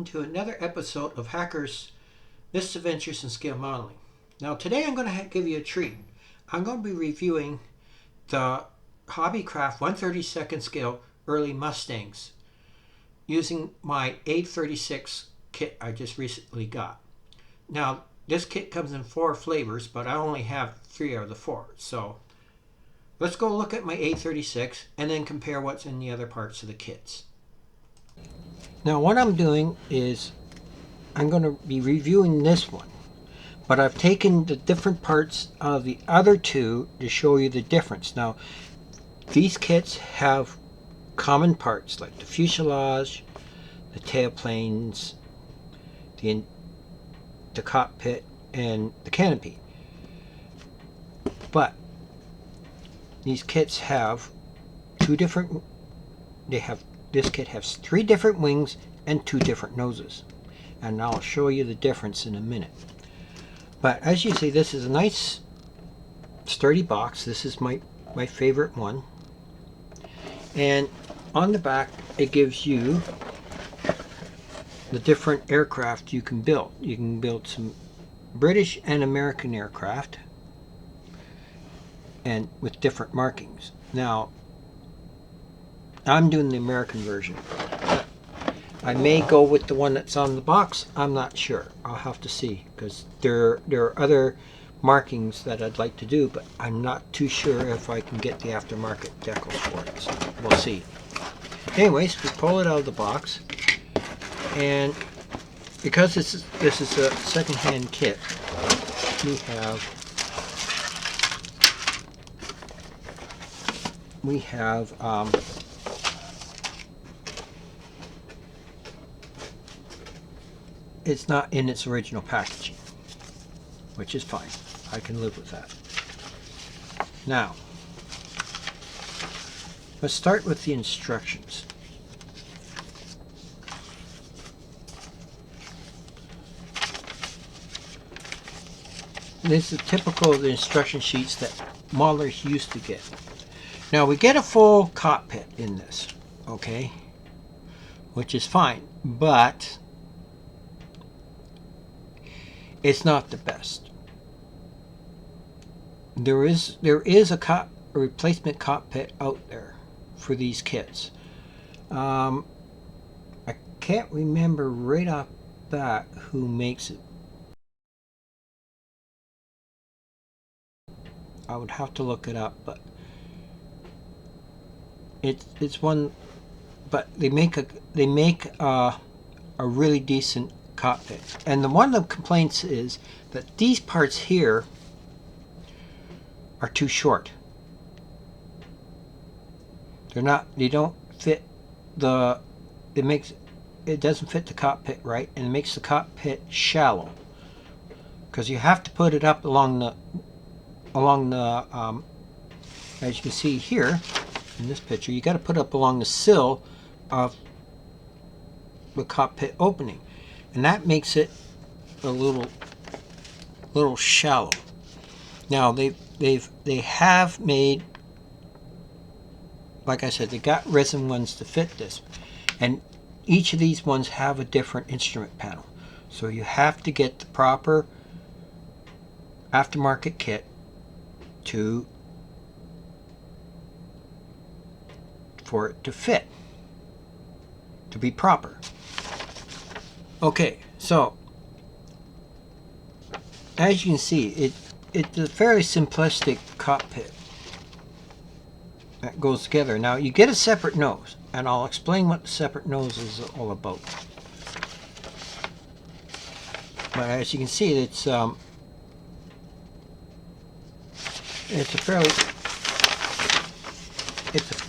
to another episode of Hackers' Misadventures in Scale Modeling. Now today I'm going to give you a treat. I'm going to be reviewing the Hobbycraft 1/32 scale early Mustangs using my A-36 kit I just recently got. Now this kit comes in 4 flavors, but I only have 3 out of the 4. So let's go look at my A-36 and then compare what's in the other parts of the kits. Now what I'm doing is I'm going to be reviewing this one, but I've taken the different parts of the other two to show you the difference. Now these kits have common parts like the fuselage, the tailplanes, the cockpit, and the canopy. But these kits have this kit has 3 different wings and 2 different noses, and I'll show you the difference in a minute. But as you see, this is a nice sturdy box. This is my favorite one, and on the back it gives you the different aircraft you can build. You can build some British and American aircraft, and with different markings. Now I'm doing the American version. I may go with the one that's on the box. I'm not sure. I'll have to see, because there are other markings that I'd like to do, but I'm not too sure if I can get the aftermarket decals for it. So we'll see. Anyways, we pull it out of the box, and because this is a second-hand kit, we have it's not in its original packaging, which is fine. I can live with that. Now, let's start with the instructions. This is typical of the instruction sheets that modelers used to get. Now we get a full cockpit in this, okay, which is fine, but it's not the best. There is a replacement cockpit out there for these kits. I can't remember right off the bat who makes it. I would have to look it up, but it's one. But they make a really decent cockpit. And one of the complaints is that these parts here are too short. They don't fit it doesn't fit the cockpit right, and it makes the cockpit shallow, because you have to put it up along the as you can see here in this picture, you got to put it up along the sill of the cockpit opening, and that makes it a little shallow. Now they have made, like I said, they got resin ones to fit this, and each of these ones have a different instrument panel, so you have to get the proper aftermarket kit for it to fit, to be proper. Okay, so as you can see, it's a fairly simplistic cockpit that goes together. Now you get a separate nose, and I'll explain what the separate nose is all about. But as you can see, it's a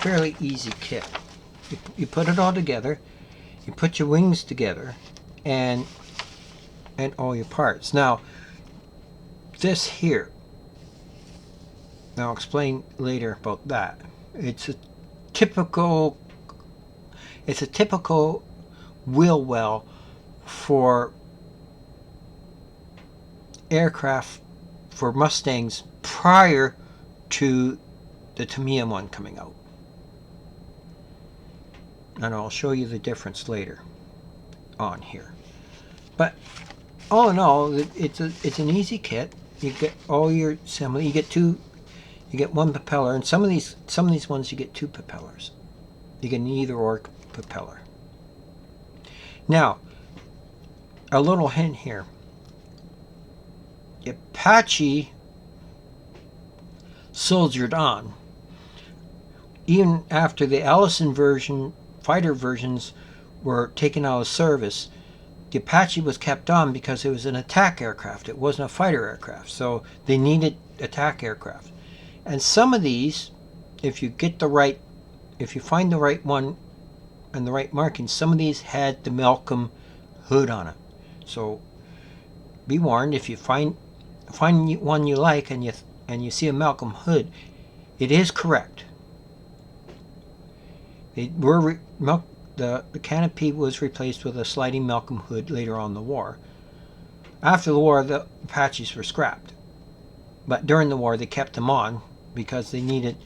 fairly easy kit. You put it all together, you put your wings together, and all your parts. Now this here, I'll explain later about that. It's a typical wheel well for aircraft, for Mustangs prior to the Tamiya one coming out. and I'll show you the difference later. on here. But all in all, it's an easy kit. You get all your assembly. You get one propeller, and some of these ones you get two propellers. You get an either or propeller. Now, a little hint here. Apache soldiered on. Even after the Allison fighter versions were taken out of service, the Apache was kept on because it was an attack aircraft. It wasn't a fighter aircraft, so they needed attack aircraft. And some of these, if you find the right one and the right marking, some of these had the Malcolm hood on it. So be warned, if you find one you like and you see a Malcolm hood, it is correct. The canopy was replaced with a sliding Malcolm hood later on in the war. After the war, the Apaches were scrapped. But during the war, they kept them on because they needed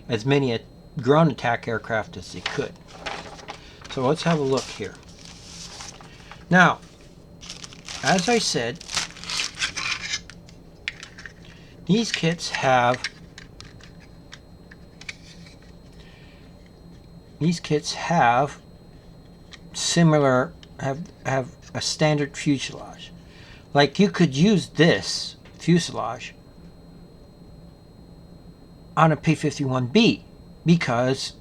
as many ground attack aircraft as they could. So let's have a look here. Now, as I said, these kits have similar, have a standard fuselage. Like, you could use this fuselage on a P-51B because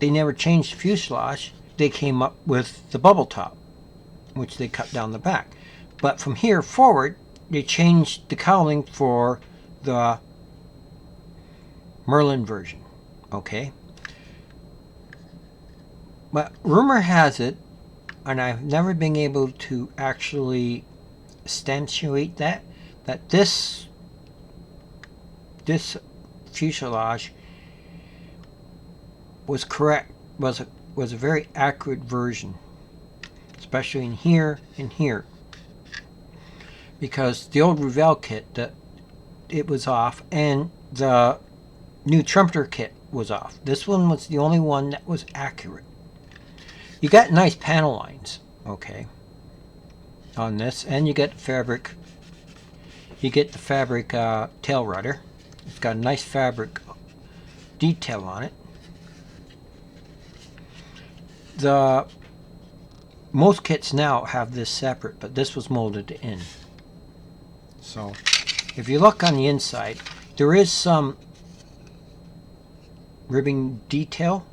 they never changed the fuselage. They came up with the bubble top, which they cut down the back. But from here forward, they changed the cowling for the Merlin version. Okay? But rumor has it, and I've never been able to actually substantiate that this fuselage was correct, was a very accurate version, especially in here and here, because the old Revell kit, it was off, and the new Trumpeter kit was off. This one was the only one that was accurate. You got nice panel lines, okay, on this, and you get fabric. You get the fabric tail rudder. It's got a nice fabric detail on it. Most kits now have this separate, but this was molded in. So, if you look on the inside, there is some ribbing detail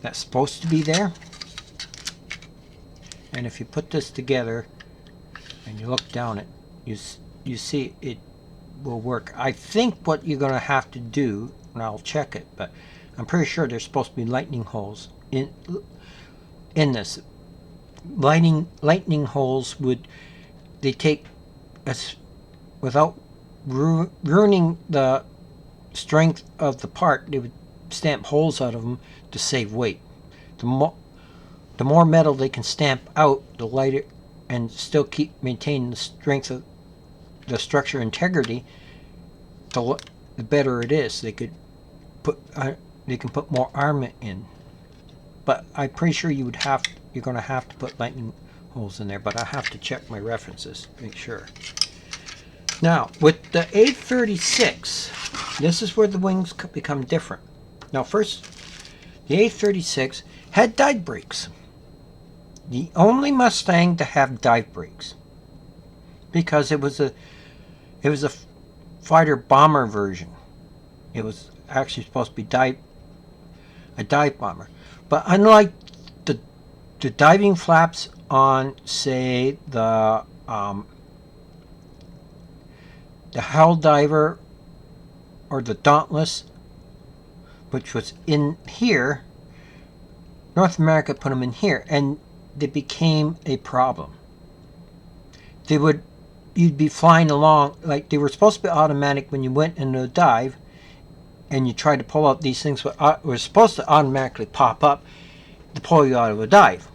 that's supposed to be there. And if you put this together and you look down it, you see it will work. I think what you're going to have to do, and I'll check it, but I'm pretty sure there's supposed to be lightning holes in this. Lightning holes they take us without ruining the strength of the part. They would stamp holes out of them to save weight. The more metal they can stamp out, the lighter, and still maintain the strength of the structure integrity, the better it is. They can put more armament in. But I'm pretty sure you're going to have to put lightning holes in there. But I have to check my references to make sure. Now, with the A-36, this is where the wings become different. Now, first, the A-36 had dive brakes. The only Mustang to have dive brakes, because it was a fighter bomber version. It was actually supposed to be a dive bomber. But unlike the diving flaps on, say, the Hell Diver or the Dauntless, which was in here, North America put them in here, and they became a problem. You'd be flying along, like, they were supposed to be automatic when you went into a dive, and you tried to pull out these things, were supposed to automatically pop up to pull you out of a dive.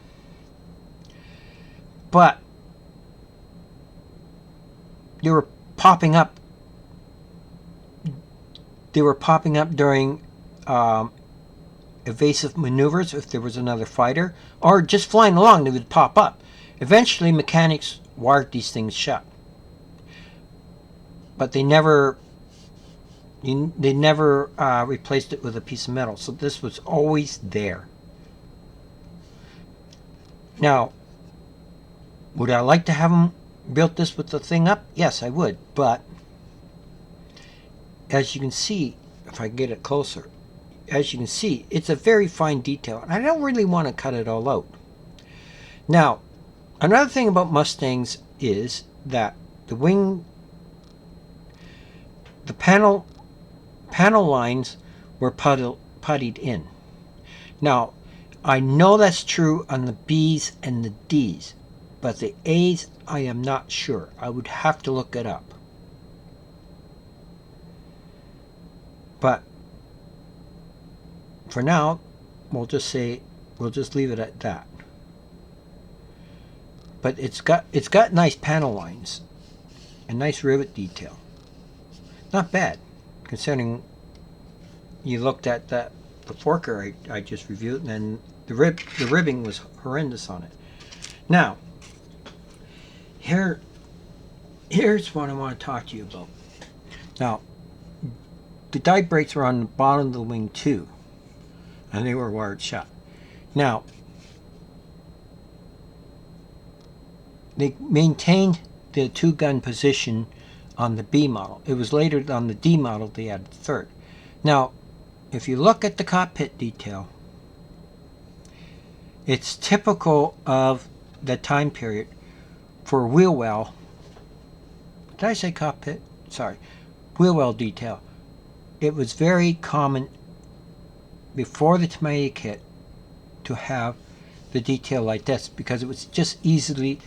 But they were popping up. They were popping up during evasive maneuvers if there was another fighter, or just flying along, they would pop up. Eventually, mechanics wired these things shut, but they never replaced it with a piece of metal. So this was always there. Now, would I like to have them built this with the thing up? Yes, I would. But as you can see, if I get it closer, as you can see, it's a very fine detail. And I don't really want to cut it all out. Now, another thing about Mustangs is that the panel lines were puttied in. Now, I know that's true on the B's and the D's, but the A's, I am not sure. I would have to look it up. But for now, we'll just leave it at that. But it's got nice panel lines and nice rivet detail. Not bad, considering you looked at the forker I just reviewed, and then the ribbing was horrendous on it. Now, here's what I want to talk to you about. Now, the die brakes were on the bottom of the wing too, and they were wired shut. Now, they maintained the two-gun position on the B model. It was later on the D model they added the third. Now, if you look at the cockpit detail, it's typical of the time period for wheel well. Did I say cockpit? Sorry. Wheel well detail. It was very common before the Tamiya kit to have the detail like this because it was just easier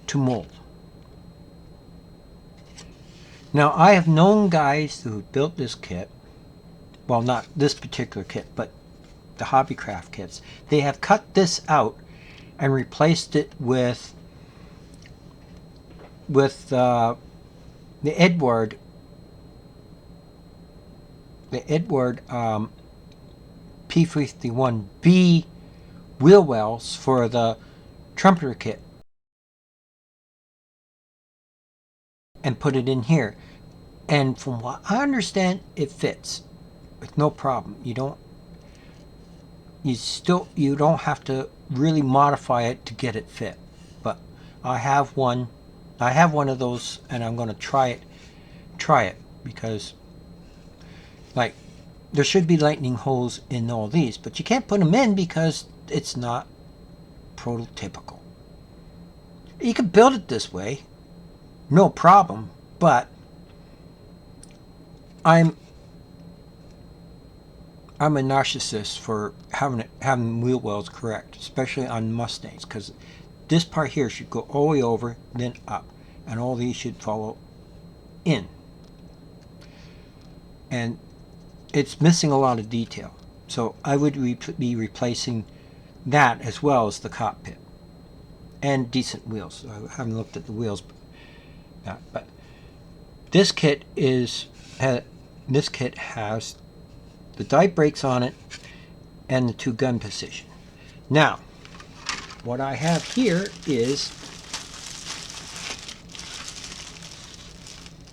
to mold. Now, I have known guys who built this kit, well, not this particular kit, but the Hobbycraft kits. They have cut this out and replaced it with the Edward P-51B wheel wells for the trumpeter kit and put it in here. And from what I understand, it fits with no problem. You don't have to really modify it to get it fit. But I have one of those, and I'm going to try it because, like, there should be lightning holes in all these, but you can't put them in because it's not prototypical. You can build it this way, no problem, but I'm a narcissist for having wheel wells correct, especially on Mustangs, because this part here should go all the way over, then up, and all these should follow in. And it's missing a lot of detail, so I would be replacing that as well as the cockpit and decent wheels. I haven't looked at the wheels, but this kit has the die brakes on it and the two-gun position. Now, what I have here is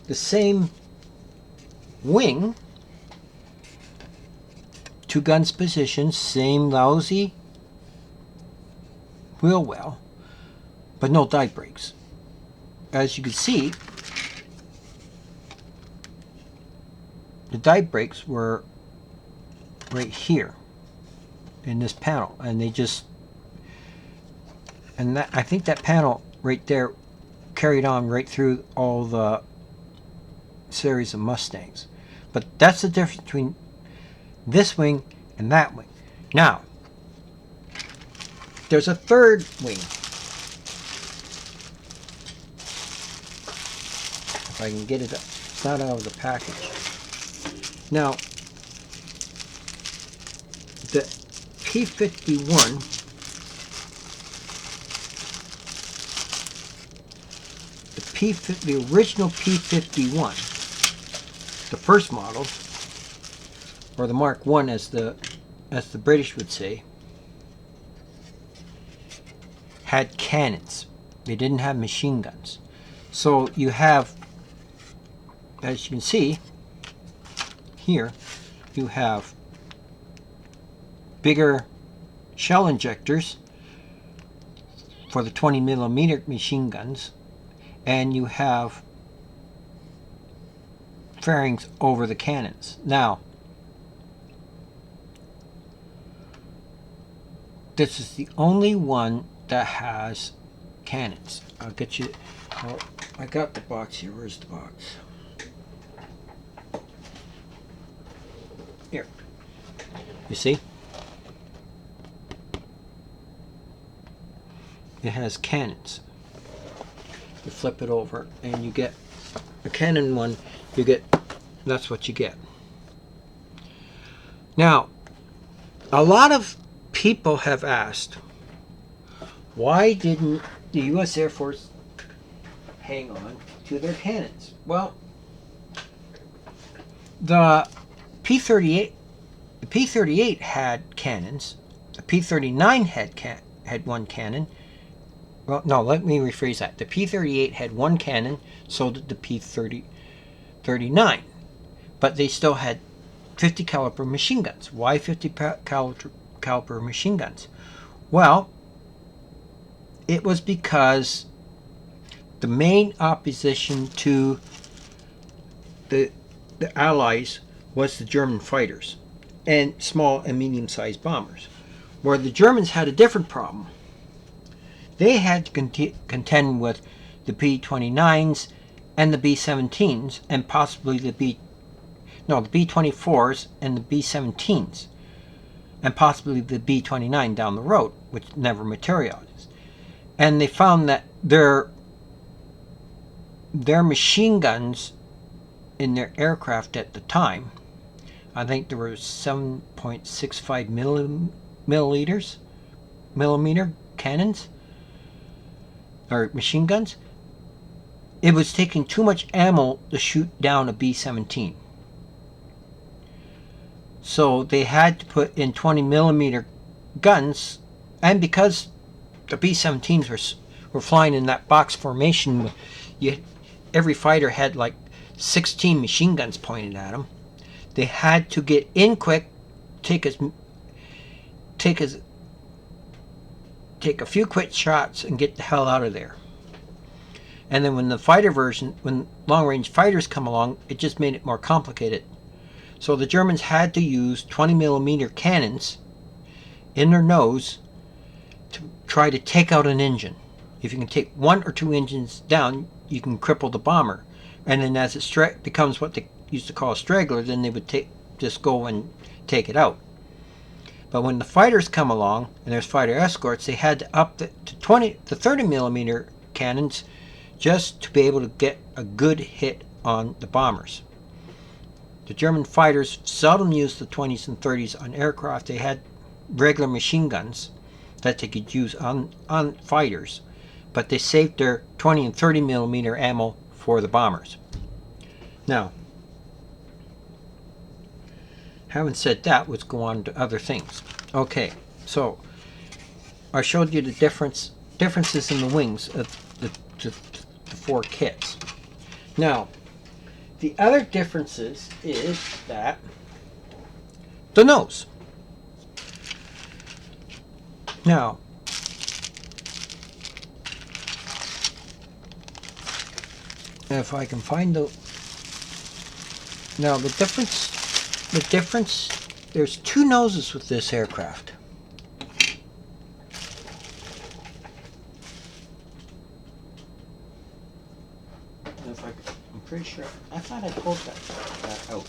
the same wing, two guns position, same lousy wheel well, but no die brakes. As you can see, the die brakes were right here in this panel, and I think that panel right there carried on right through all the series of Mustangs. But that's the difference between this wing and that wing. Now, there's a third wing. If I can get it up. It's not out of the package. Now, the P-51 the original P-51, the first model, or the Mark I as the as the British would say, had cannons. They didn't have machine guns. So you have, as you can see here, you have bigger shell injectors for the 20mm machine guns, and you have fairings over the cannons. Now, this is the only one that has cannons. I'll get you. Oh, I got the box here. Where's the box? Here. You see? It has cannons. You flip it over and you get a cannon one. You get, that's what you get. Now, a lot of people have asked, why didn't the U.S. Air Force hang on to their cannons? Well, the P-38 had cannons. The P-39 had one cannon. Well, no, let me rephrase that. The P-38 had one cannon, so did the P-39. But they still had 50 caliber machine guns. Why 50 caliber machine guns? Well, it was because the main opposition to the Allies was the German fighters and small and medium-sized bombers, where the Germans had a different problem. They had to contend with the B-29s and the B-17s, and possibly the B-24s and the B-17s, and possibly the B-29 down the road, which never materialized. And they found that their machine guns in their aircraft at the time, I think there were 7.65 millimeter cannons, or machine guns. It was taking too much ammo to shoot down a B-17. So they had to put in 20mm guns, and because the B-17s were flying in that box formation, every fighter had like 16 machine guns pointed at them. They had to get in quick, take a few quick shots and get the hell out of there. And then when when long-range fighters come along, it just made it more complicated. So the Germans had to use 20mm cannons in their nose to try to take out an engine. If you can take one or two engines down, you can cripple the bomber. And then as it becomes what they used to call a straggler, then they would just go and take it out. But when the fighters come along, and there's fighter escorts, they had to up to 30mm cannons just to be able to get a good hit on the bombers. The German fighters seldom used the 20s and 30s on aircraft. They had regular machine guns that they could use on fighters, but they saved their 20 and 30mm ammo for the bombers. Now, having said that, let's go on to other things. Okay, so I showed you the differences in the wings of the four kits. Now, the other differences is that the nose. Now, if I can find the difference, there's two noses with this aircraft. I'm pretty sure, I thought I pulled that out.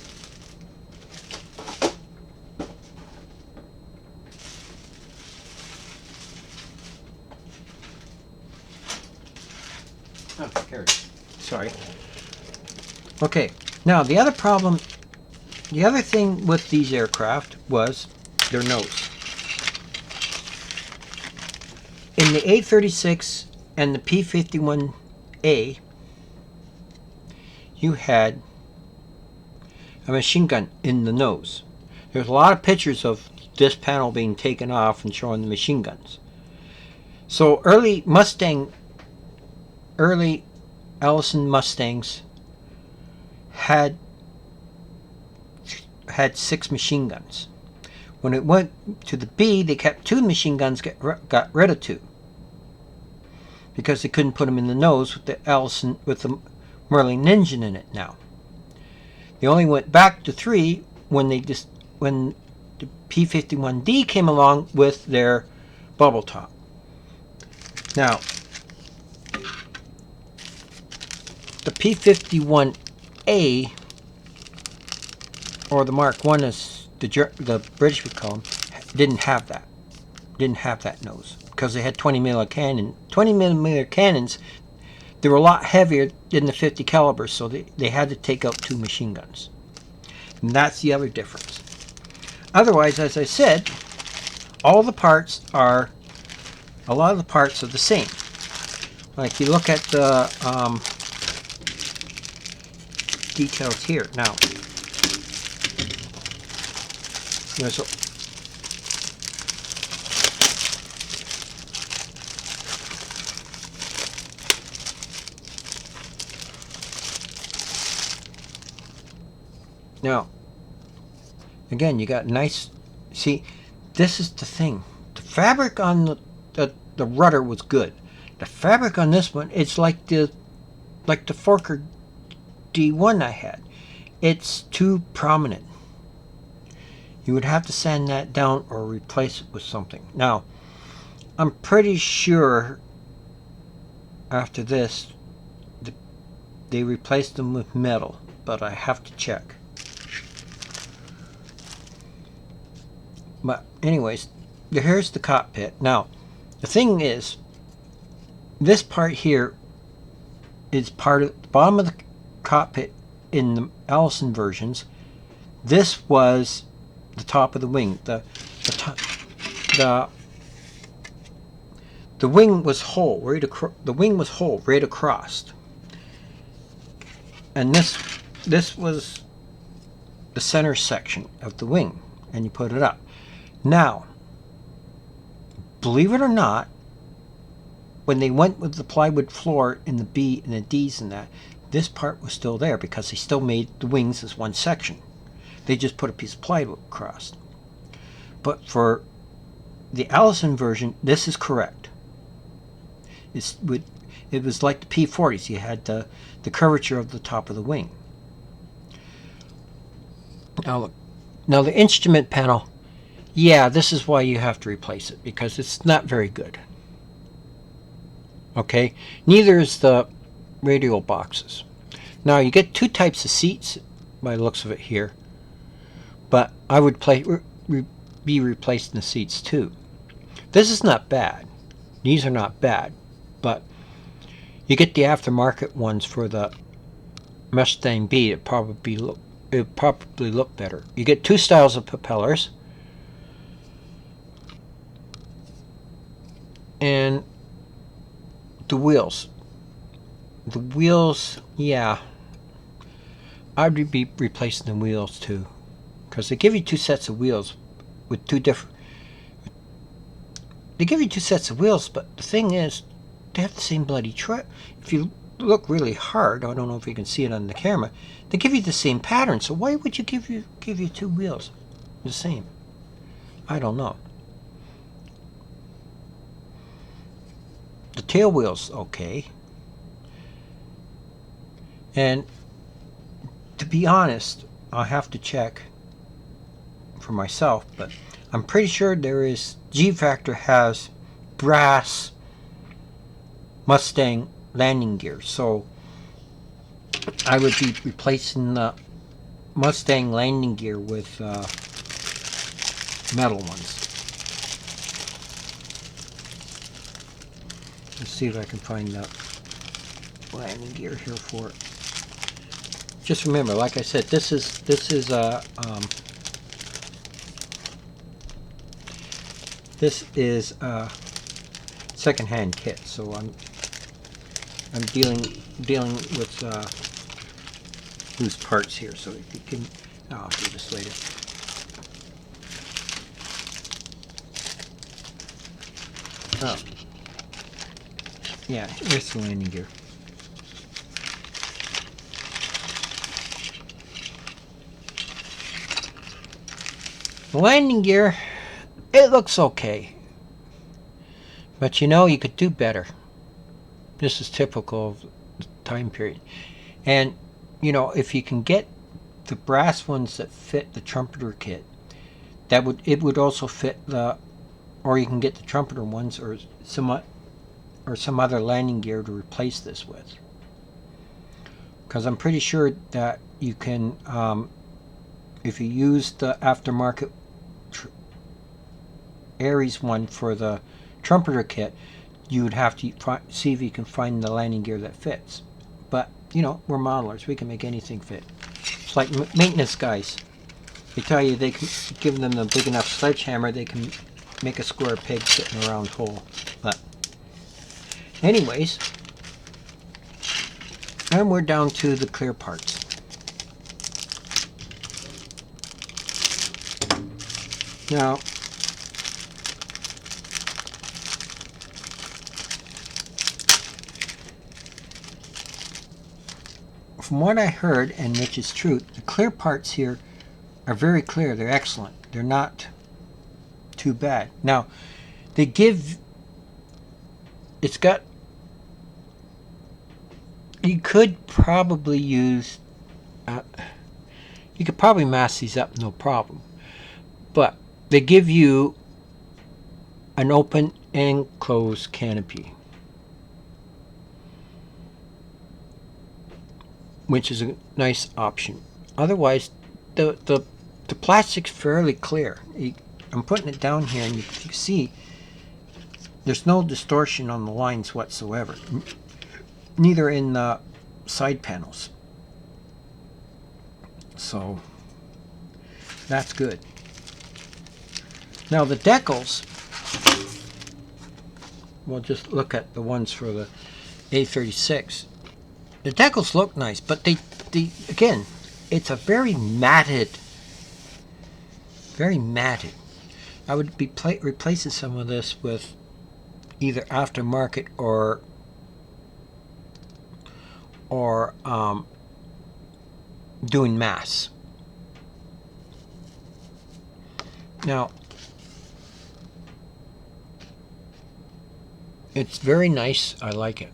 Oh, here it is. Sorry. Okay, now the other thing with these aircraft was their nose. In the A-36 and the P-51A, you had a machine gun in the nose. There's a lot of pictures of this panel being taken off and showing the machine guns. So early Allison Mustangs had 6 machine guns. When it went to the B, they kept 2 machine guns, got rid of 2. Because they couldn't put them in the nose with the Merlin engine in it now. They only went back to 3 when the P-51D came along with their bubble top. Now, the P-51A, or the Mark I as the British would call them, didn't have that. Didn't have that nose because they had 20mm cannon. 20mm cannons, they were a lot heavier than the 50 caliber, so they had to take out 2 machine guns. And that's the other difference. Otherwise, as I said, a lot of the parts are the same. Like you look at the details here. Now, there's now, again, you got nice. See, this is the thing. The fabric on the rudder was good. The fabric on this one, it's like the Forker D1 I had. It's too prominent. You would have to sand that down or replace it with something. Now, I'm pretty sure after this they replaced them with metal, but I have to check. But anyways, here's the cockpit. Now, the thing is, this part here is part of the bottom of the cockpit in the Allison versions. This was the top of the wing. The wing was whole, right across, and this was the center section of the wing, and you put it up. Now, believe it or not, when they went with the plywood floor in the B and the D's and that, this part was still there because they still made the wings as one section. They just put a piece of plywood across. But for the Allison version, this is correct. It was like the P-40s. You had the curvature of the top of the wing. Now look. Now the instrument panel, yeah, this is why you have to replace it, because it's not very good. Okay? Neither is the radial boxes. Now you get 2 types of seats by the looks of it here, but I would be replacing the seats too. This is not bad. These are not bad, but you get the aftermarket ones for the Mustang B. It probably look better. You get 2 styles of propellers, and the wheels. The wheels, yeah, I'd be replacing the wheels too, because they give you 2 sets of wheels with 2 different. They give you 2 sets of wheels, but the thing is, they have the same bloody tread. If you look really hard, I don't know if you can see it on the camera, they give you the same pattern. So why would you give you 2 wheels the same? I don't know. The tail wheel's okay. And to be honest, I'll have to check for myself, but I'm pretty sure G-Factor has brass Mustang landing gear, so I would be replacing the Mustang landing gear with metal ones. Let's see if I can find the landing gear here for it. Just remember, like I said, this is a second-hand kit, so I'm dealing with loose parts here, so you can. I'll do this later. Oh. Yeah, here's the landing gear. The landing gear, it looks okay. But you know, you could do better. This is typical of the time period. And, you know, if you can get the brass ones that fit the trumpeter kit, it would also fit the, or you can get the trumpeter ones or some other landing gear to replace this with. Because I'm pretty sure that you can, if you use the aftermarket Aries one for the trumpeter kit, you would have to see if you can find the landing gear that fits. But, you know, we're modelers. We can make anything fit. It's like maintenance guys. They tell you they can give them a big enough sledgehammer, they can make a square peg fit in a round hole. But anyways, and we're down to the clear parts. Now, from what I heard, and which is true, the clear parts here are very clear. They're excellent. They're not too bad. Now, they give, it's got, you could probably use, you could probably mask these up, no problem. But they give you an open and closed canopy, which is a nice option. Otherwise, the plastic's fairly clear. I'm putting it down here, and you can see there's no distortion on the lines whatsoever. Neither in the side panels. So that's good. Now the decals, we'll just look at the ones for the A-36. The decals look nice, but they again, it's a very matted. I would be replacing some of this with either aftermarket or doing mass. Now, it's very nice. I like it.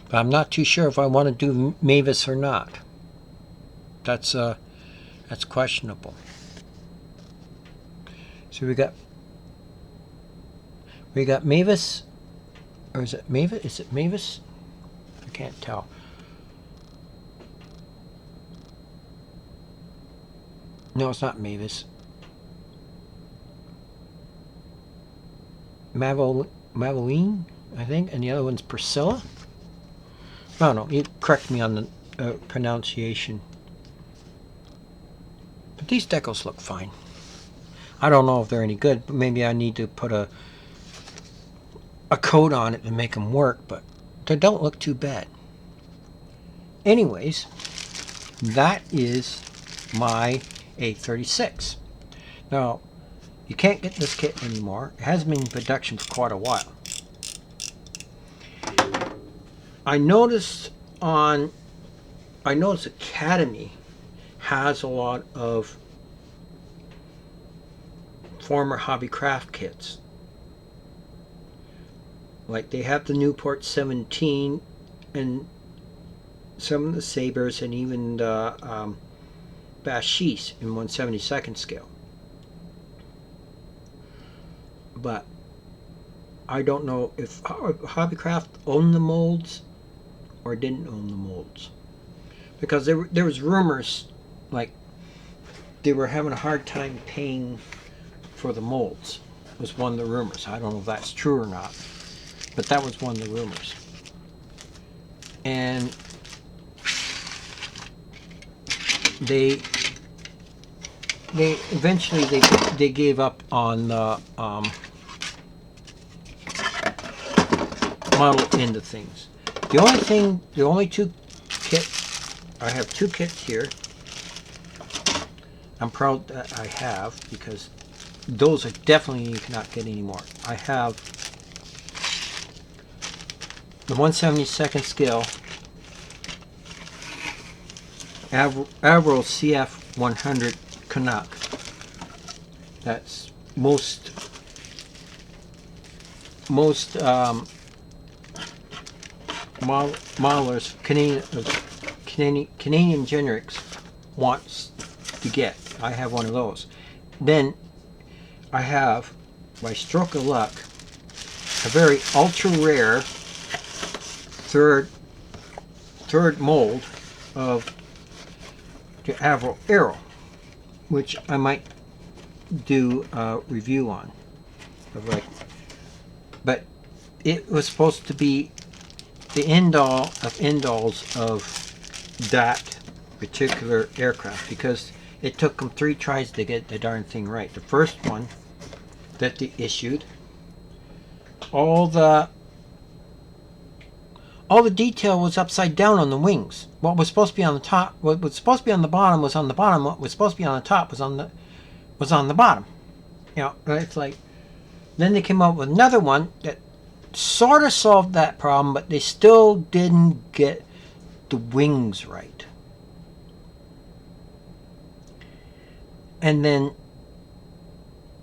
But I'm not too sure if I want to do Mavis or not. That's questionable. So we got Mavis, or is it Mavis? Is it Mavis? I can't tell. No, it's not Mavis. Maveline, I think, and the other one's Priscilla. I don't know. You correct me on the pronunciation. But these decals look fine. I don't know if they're any good, but maybe I need to put a coat on it to make them work, but they don't look too bad. Anyways, that is my A-36. Now, you can't get this kit anymore. It hasn't been in production for quite a while. I noticed Academy has a lot of former Hobbycraft kits. Like they have the Newport 17 and some of the Sabres and even the Bashis in 1/72nd scale. But I don't know if Hobbycraft owned the molds or didn't own the molds, because there was rumors like they were having a hard time paying for the molds. Was one of the rumors. I don't know if that's true or not, but that was one of the rumors. And they eventually they gave up on the model end of things. The only two kits, I have two kits here. I'm proud that I have, because those are definitely you cannot get anymore. I have the 1/72nd scale Avro CF 100 Canuck. That's most modelers, Canadian generics wants to get. I have one of those. Then I have, by stroke of luck, a very ultra rare third mold of the Avro Aero, which I might do a review on. But it was supposed to be the end-all of end-alls of that particular aircraft, because it took them 3 tries to get the darn thing right. The first one that they issued, all the detail was upside down on the wings. What was supposed to be on the top, what was supposed to be on the bottom was on the bottom. What was supposed to be on the top was on the bottom. You know, it's like, then they came up with another one that sort of solved that problem, but they still didn't get the wings right. And then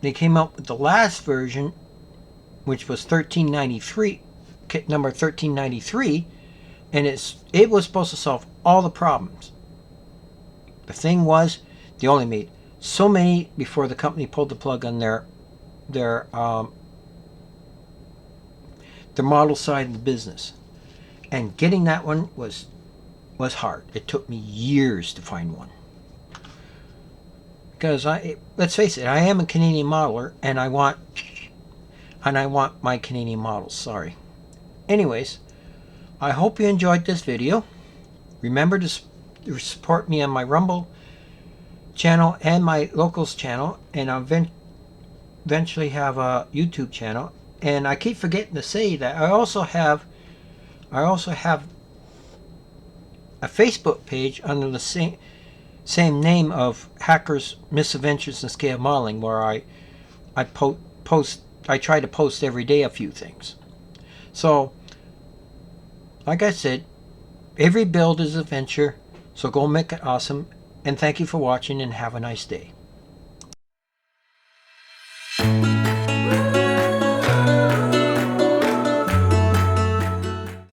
they came up with the last version, which was 1393, kit number 1393, and it was supposed to solve all the problems. The thing was, they only made so many before the company pulled the plug on their model side of the business, and getting that one was hard. It took me years to find one, because let's face it, I am a Canadian modeler, and I want my Canadian models. Sorry. Anyways, I hope you enjoyed this video. Remember to support me on my Rumble channel and my Locals channel, and I'll eventually have a YouTube channel. And I keep forgetting to say that I also have a Facebook page under the same name of Hackers Misadventures in Scale Modeling, where I try to post every day a few things. So, like I said, every build is a venture, so go make it awesome, and thank you for watching, and have a nice day.